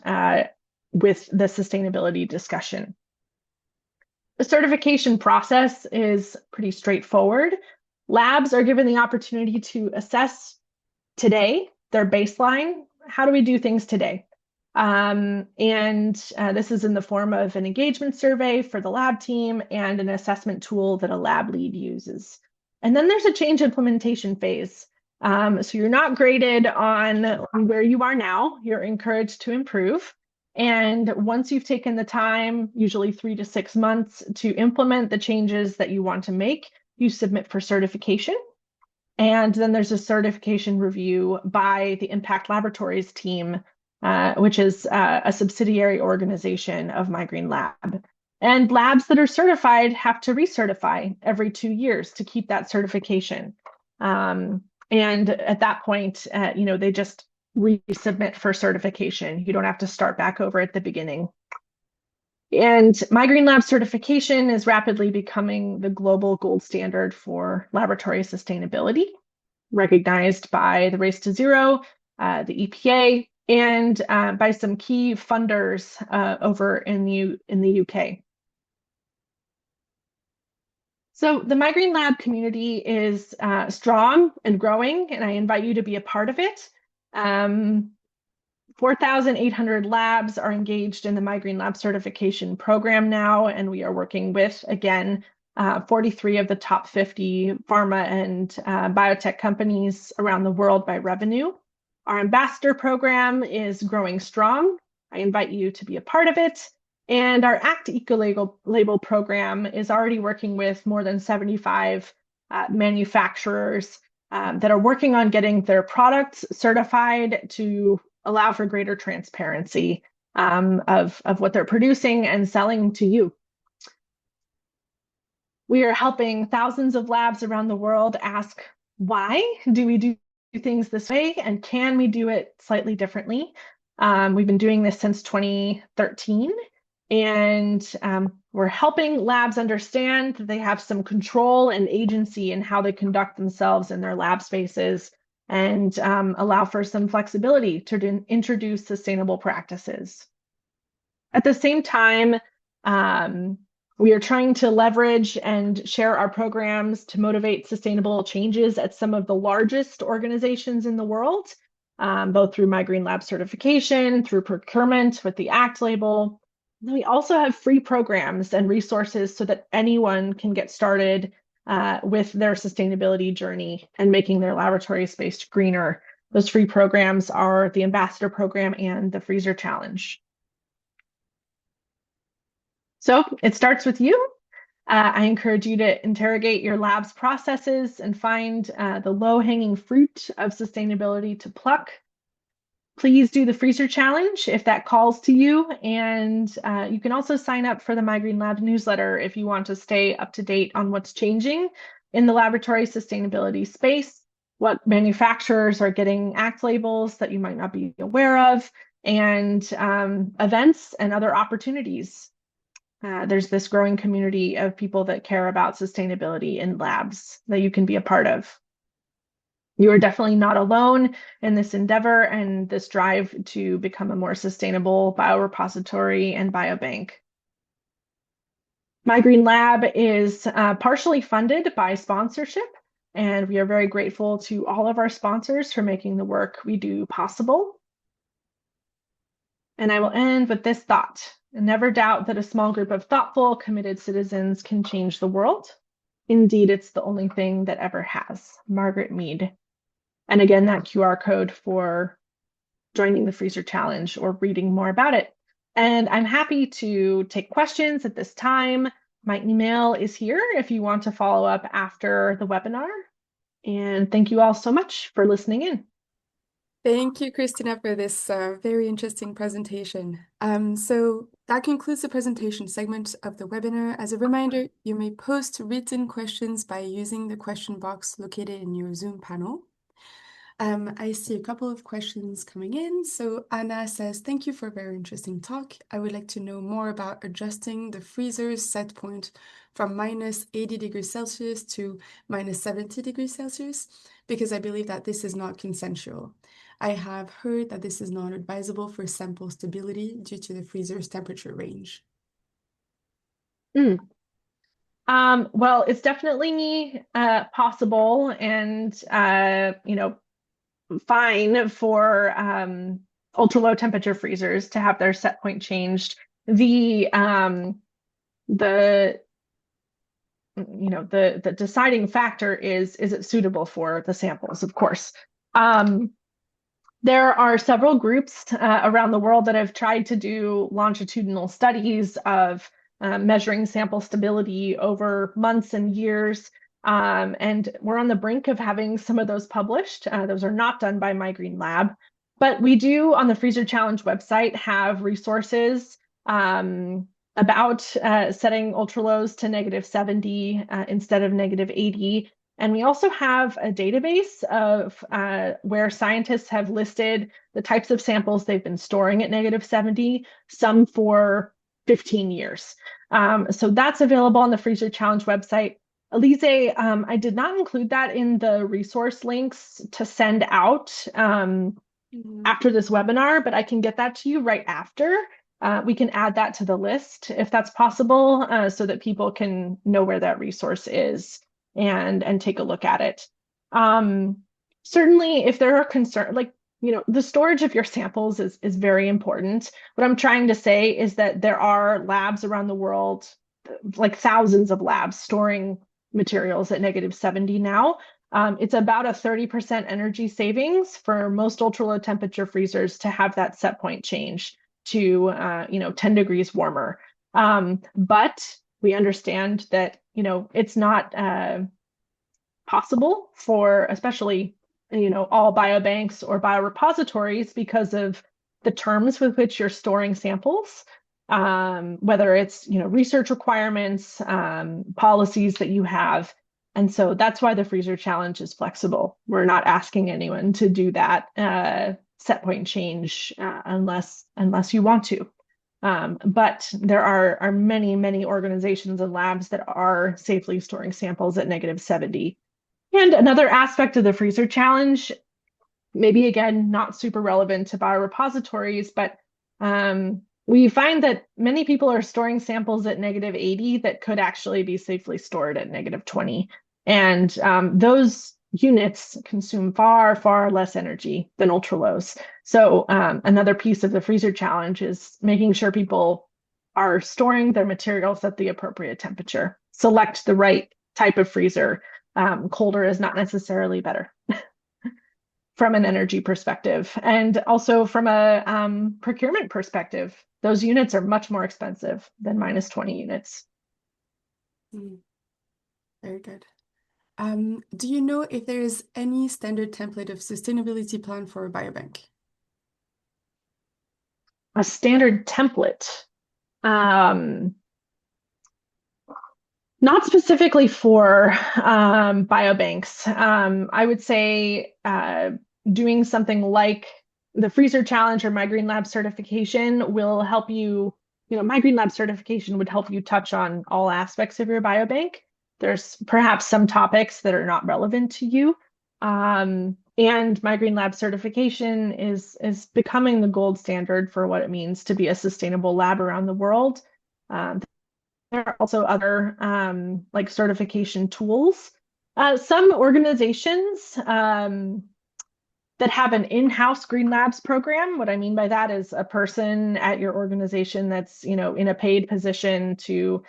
Speaker 2: with the sustainability discussion. The certification process is pretty straightforward. Labs are given the opportunity to assess today their baseline. How do we do things today? And this is in the form of an engagement survey for the lab team and an assessment tool that a lab lead uses. And then there's a change implementation phase. So you're not graded on where you are now, you're encouraged to improve. And once you've taken the time, usually 3 to 6 months, to implement the changes that you want to make, you submit for certification. And then there's a certification review by the Impact Laboratories team, which is a subsidiary organization of My Green Lab. And labs that are certified have to recertify every 2 years to keep that certification. And at that point, they just resubmit for certification. You don't have to start back over at the beginning. And My Green Lab certification is rapidly becoming the global gold standard for laboratory sustainability, recognized by the Race to Zero, the EPA, and by some key funders over in the UK. So the My Green Lab community is strong and growing, and I invite you to be a part of it. 4,800 labs are engaged in the My Green Lab certification program now, and we are working with, again, 43 of the top 50 pharma and biotech companies around the world by revenue. Our ambassador program is growing strong. I invite you to be a part of it. And our Act Eco-Label program is already working with more than 75 manufacturers that are working on getting their products certified to allow for greater transparency of what they're producing and selling to you. We are helping thousands of labs around the world ask, why do we do things this way, and can we do it slightly differently? We've been doing this since 2013, and we're helping labs understand that they have some control and agency in how they conduct themselves in their lab spaces, and allow for some flexibility to introduce sustainable practices. At the same time, we are trying to leverage and share our programs to motivate sustainable changes at some of the largest organizations in the world, both through My Green Lab certification, through procurement with the ACT label. And we also have free programs and resources so that anyone can get started with their sustainability journey and making their laboratory space greener. Those free programs are the Ambassador Program and the Freezer Challenge. So it starts with you. I encourage you to interrogate your lab's processes and find the low-hanging fruit of sustainability to pluck. Please do the Freezer Challenge if that calls to you. And you can also sign up for the My Green Lab newsletter if you want to stay up to date on what's changing in the laboratory sustainability space, what manufacturers are getting ACT labels that you might not be aware of, and events and other opportunities. There's this growing community of people that care about sustainability in labs that you can be a part of. You are definitely not alone in this endeavor and this drive to become a more sustainable biorepository and biobank. My Green Lab is partially funded by sponsorship, and we are very grateful to all of our sponsors for making the work we do possible. And I will end with this thought. Never doubt that a small group of thoughtful, committed citizens can change the world. Indeed, it's the only thing that ever has. Margaret Mead. And again, that QR code for joining the Freezer Challenge or reading more about it. And I'm happy to take questions at this time. My email is here if you want to follow up after the webinar. And thank you all so much for listening in.
Speaker 1: Thank you, Christina, for this very interesting presentation. So that concludes the presentation segment of the webinar. As a reminder, you may post written questions by using the question box located in your Zoom panel. I see a couple of questions coming in. So Anna says, thank you for a very interesting talk. I would like to know more about adjusting the freezer's set point from -80 degrees Celsius to -70 degrees Celsius, because I believe that this is not consensual. I have heard that this is not advisable for sample stability due to the freezer's temperature range.
Speaker 2: Mm. Well, it's definitely possible and, fine for ultra low temperature freezers to have their set point changed. The the deciding factor is it suitable for the samples, of course. Um, there are several groups around the world that have tried to do longitudinal studies of measuring sample stability over months and years. And we're on the brink of having some of those published. Those are not done by My Green Lab, but we do on the Freezer Challenge website have resources about setting ultra lows to -70 instead of -80. And we also have a database of where scientists have listed the types of samples they've been storing at -70, some for 15 years. So that's available on the Freezer Challenge website. Elise, I did not include that in the resource links to send out
Speaker 1: Mhm.
Speaker 2: after this webinar, but I can get that to you right after. We can add that to the list if that's possible, so that people can know where that resource is and take a look at it. Um, Certainly, if there are concerns, like the storage of your samples is very important. What I'm trying to say is that there are labs around the world, like thousands of labs storing materials at -70 now. It's about a 30% energy savings for most ultra low temperature freezers to have that set point change to 10 degrees warmer. But we understand that it's not possible for especially all biobanks or biorepositories because of the terms with which you're storing samples, whether it's research requirements, policies that you have. And so that's why the freezer challenge is flexible. We're not asking anyone to do that set point change unless you want to. But there are many, many organizations and labs that are safely storing samples at -70. And another aspect of the freezer challenge, maybe again, not super relevant to biorepositories, but we find that many people are storing samples at -80 that could actually be safely stored at -20. And those units consume far, far less energy than ultra lows. So another piece of the freezer challenge is making sure people are storing their materials at the appropriate temperature. Select the right type of freezer. Colder is not necessarily better from an
Speaker 1: Okay.
Speaker 2: energy perspective. And also from a procurement perspective, those units are much more expensive than -20 units.
Speaker 1: Mm, very good. Do you know if there is any standard template of sustainability plan for a biobank?
Speaker 2: A standard template. Um, Not specifically for biobanks. I would say doing something like the Freezer Challenge or My Green Lab certification will help you. My Green Lab certification would help you touch on all aspects of your biobank. There's perhaps some topics that are not relevant to you. And My Green Lab certification is becoming the gold standard for what it means to be a sustainable lab around the world. Um, there are also other like certification tools. Some organizations that have an in-house Green Labs program. What I mean by that is a person at your organization that's in a paid position to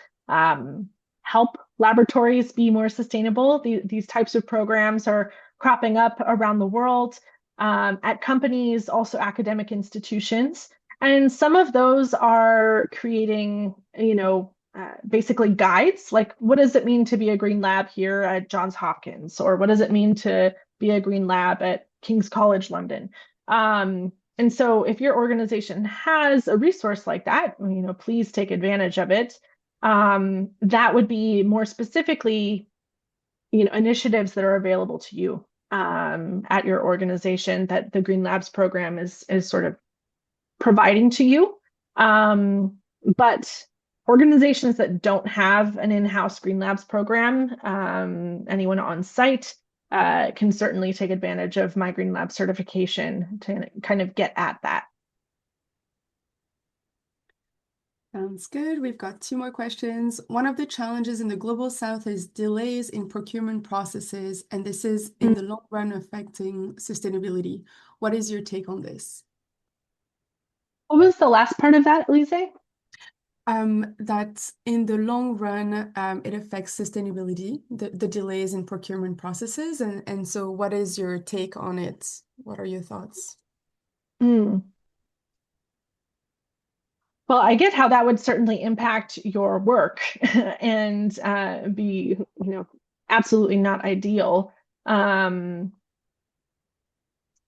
Speaker 2: help laboratories be more sustainable. These types of programs are cropping up around the world at companies, also academic institutions. And some of those are creating, basically guides, like what does it mean to be a green lab here at Johns Hopkins, or what does it mean to be a green lab at King's College London. And so if your organization has a resource like that, please take advantage of it. That would be more specifically, initiatives that are available to you at your organization that the Green Labs program is sort of providing to you. But organizations that don't have an in-house Green Labs program, anyone on site can certainly take advantage of My Green Lab certification to kind of get at that.
Speaker 1: Sounds good. We've got two more questions. One of the challenges in the Global South is delays in procurement processes, and this is in the long run affecting sustainability. What is your take on this?
Speaker 2: What was the last part of that, Elise?
Speaker 1: That in the long run, it affects sustainability, the delays in procurement processes. And so what is your take on it? What are your thoughts?
Speaker 2: Mm. Well, I get how that would certainly impact your work and be, absolutely not ideal. Um,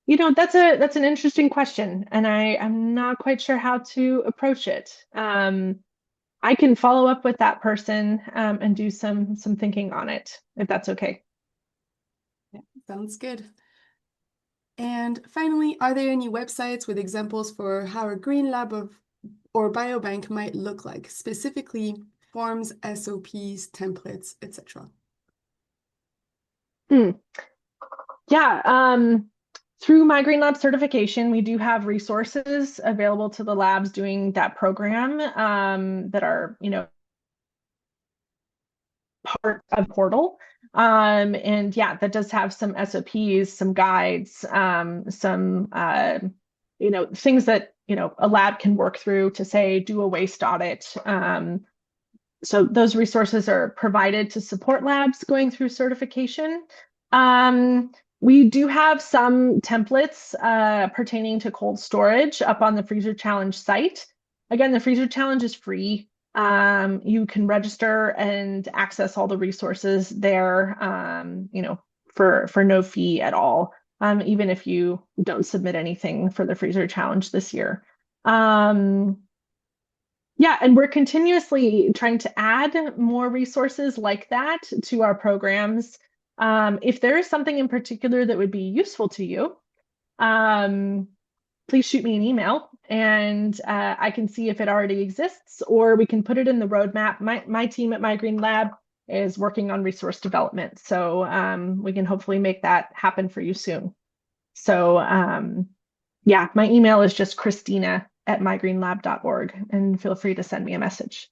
Speaker 2: that's an interesting question, and I'm not quite sure how to approach it. I can follow up with that person and do some thinking on it, if that's okay.
Speaker 1: Yeah, sounds good. And finally, are there any websites with examples for how a green lab or biobank might look like, specifically forms, SOPs, templates, etc.?
Speaker 2: Hmm. Yeah, through my Green Lab certification, we do have resources available to the labs doing that program that are, part of portal. And yeah, that does have some SOPs, some guides, some things that a lab can work through to say do a waste audit. So those resources are provided to support labs going through certification. We do have some templates pertaining to cold storage up on the Freezer Challenge site. Again, the Freezer Challenge is free. You can register and access all the resources there, for no fee at all, even if you don't submit anything for the Freezer Challenge this year. Yeah, and we're continuously trying to add more resources like that to our programs. If there is something in particular that would be useful to you, um, please shoot me an email and I can see if it already exists or we can put it in the roadmap. My team at My Green Lab is working on resource development, so we can hopefully make that happen for you soon. So yeah, my email is just Christina@mygreenlab.org, and feel free to send me a message.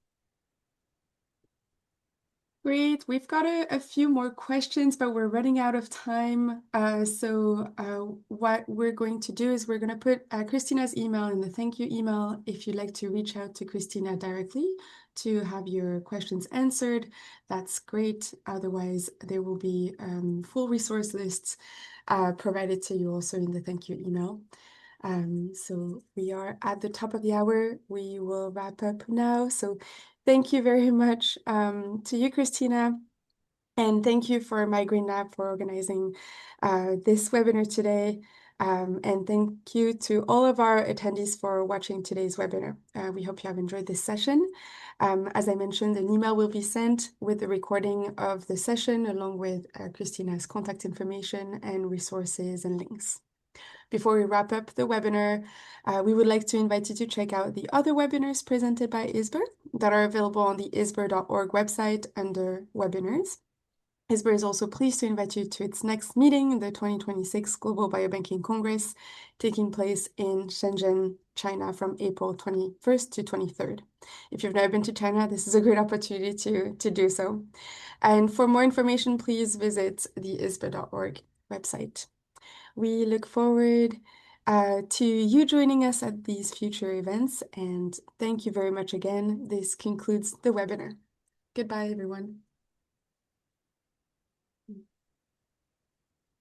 Speaker 1: Great. We've got a few more questions, but we're running out of time. What we're going to do is we're going to put Christina's email in the thank you email if you'd like to reach out to Christina directly to have your questions answered. That's great. Otherwise, there will be full resource lists provided to you also in the thank you email. So we are at the top of the hour. We will wrap up now. So thank you very much to you, Christina. And thank you for My Green Lab for organizing this webinar today. And thank you to all of our attendees for watching today's webinar. We hope you have enjoyed this session. As I mentioned, an email will be sent with the recording of the session along with Christina's contact information and resources and links. Before we wrap up the webinar, we would like to invite you to check out the other webinars presented by ISBER that are available on the isber.org website under webinars. ISBER is also pleased to invite you to its next meeting, the 2026 Global Biobanking Congress, taking place in Shenzhen, China from April 21st to 23rd. If you've never been to China, this is a great opportunity to do so. And for more information, please visit the isber.org website. We look forward to you joining us at these future events, and thank you very much again. This concludes the webinar. Goodbye, everyone.